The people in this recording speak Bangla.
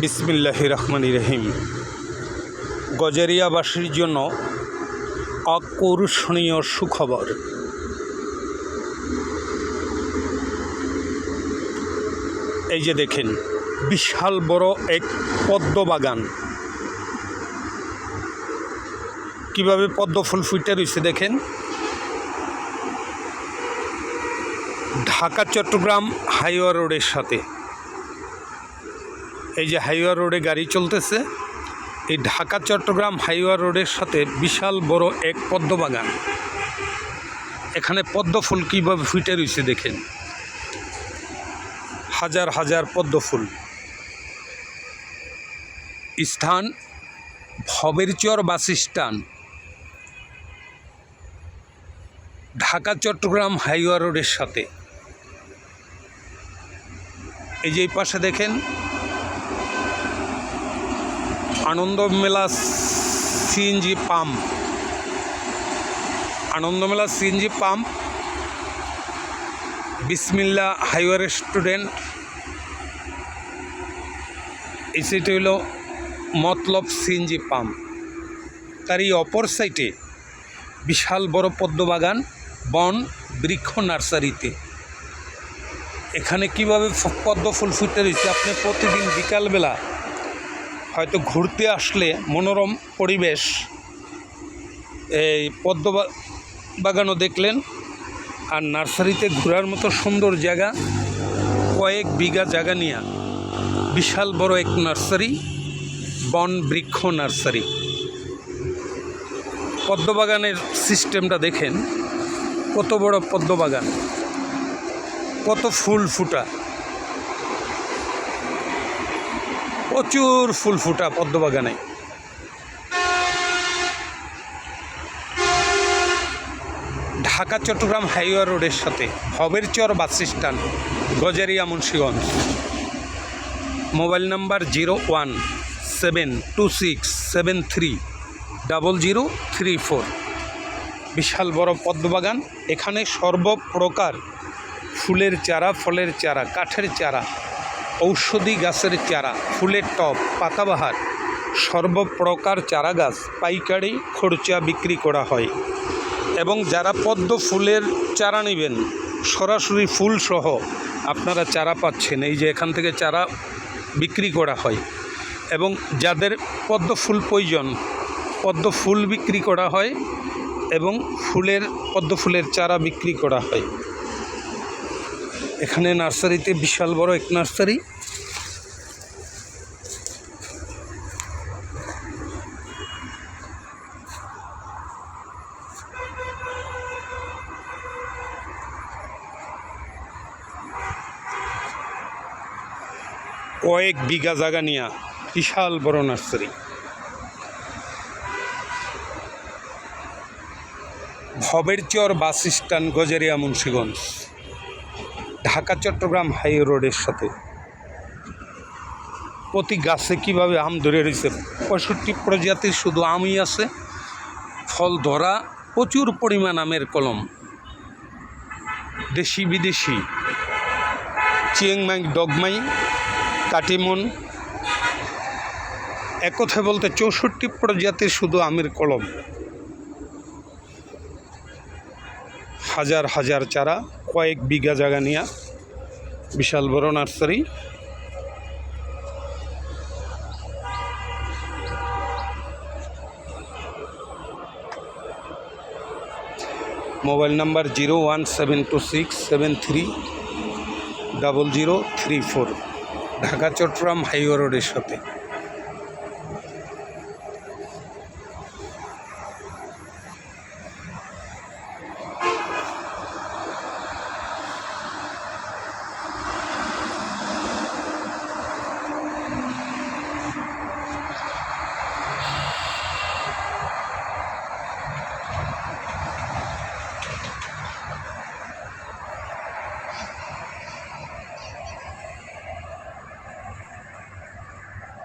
বিসমিল্লাহির রহমানির রহিম। গজারিয়াবাসীর জন্য আকর্ষণীয় সুখবর। এই যে দেখেন, বিশাল বড় এক পদ্ম বাগান। কিভাবে পদ্ম ফুল ফুটে রয়েছে দেখেন। ঢাকা চট্টগ্রাম হাইওয়ে রোডের সাথে, এই যে হাইওয়ে রোডে গাড়ি চলতেছে, এই ঢাকা চট্টগ্রাম হাইওয়ে রোডের সাথে বিশাল বড় এক পদ্ম বাগান। এখানে পদ্ম ফুল কীভাবে ফুটে রয়েছে দেখেন, হাজার হাজার পদ্ম ফুল। স্থান Bhaberchar bus stand, Dhaka Chittagong highway রোডের সাথে। এই যে এই পাশে দেখেন Anandamela CNG pump, Anandamela CNG pump, Bismillah highway restaurant. এই সাইডে হলো মতলব সিএনজি পাম্প। তার এই অপর সাইডে বিশাল বড় পদ্মবাগান, বন বৃক্ষ নার্সারিতে। এখানে কিভাবে পদ্ম ফুল ফুটে রয়েছে, আপনি প্রতিদিন বিকালবেলা হয়তো ঘুরতে আসলে মনোরম পরিবেশ, এই পদ্ম বাগানও দেখলেন। আর নার্সারিতে ঘোরার মতো সুন্দর জায়গা, কয়েক বিঘা জায়গা নিয়ে বিশাল বড় এক নার্সারি, বন বৃক্ষ নার্সারি। পদ্মবাগানের সিস্টেমটা দেখেন, কত বড় পদ্মবাগান, কত ফুল ফুটা, প্রচুর ফুল ফুটা পদ্মবাগানে। ঢাকা চট্টগ্রাম হাইওয়ে রোডের সাথে Bhaberchar bus stand, Gazaria Munshiganj. Mobile number 0172673034। বিশাল বড় পদ্মবাগান। এখানে সর্বপ্রকার ফুলের চারা, ফলের চারা, কাঠের চারা, ঔষধি গাছের চারা, ফুলের টব, পাতাবাহার, সর্বপ্রকার চারা গাছ পাইকারি খরচা বিক্রি করা হয়। এবং যারা পদ্ম ফুলের চারা নেবেন, সরাসরি ফুলসহ আপনারা চারা পাচ্ছেন। এই যে এখান থেকে চারা বিক্রি করা হয়। এবং যাদের পদ্ম ফুল প্রয়োজন, পদ্ম ফুল বিক্রি করা হয় এবং পদ্ম ফুলের চারা বিক্রি করা হয়। এখানে নার্সারিতে বিশাল বড় এক নার্সারি। কয়েক বিঘা জায়গা নিয়ে বিশাল বড় nursery. Bhaberchar bus stand, Gazaria Munshiganj, Dhaka Chittagong highway রোডের সাথে। প্রতি গাছে কীভাবে আম ধরে রয়েছে, 65 প্রজাতির শুধু আমই আছে। ফল ধরা, প্রচুর পরিমাণ আমের কলম, দেশি বিদেশি, চিংমাই, ডগমাই, কাটিমন, এক কথায় বলতে 64 প্রজাতির শুধু আমের কলম। হাজার হাজার চারা, কয়েক বিঘা জায়গা নিয়ে বিশাল বড় nursery. Mobile number 017267300034, Dhaka Chittagong highway রোডের সাথে।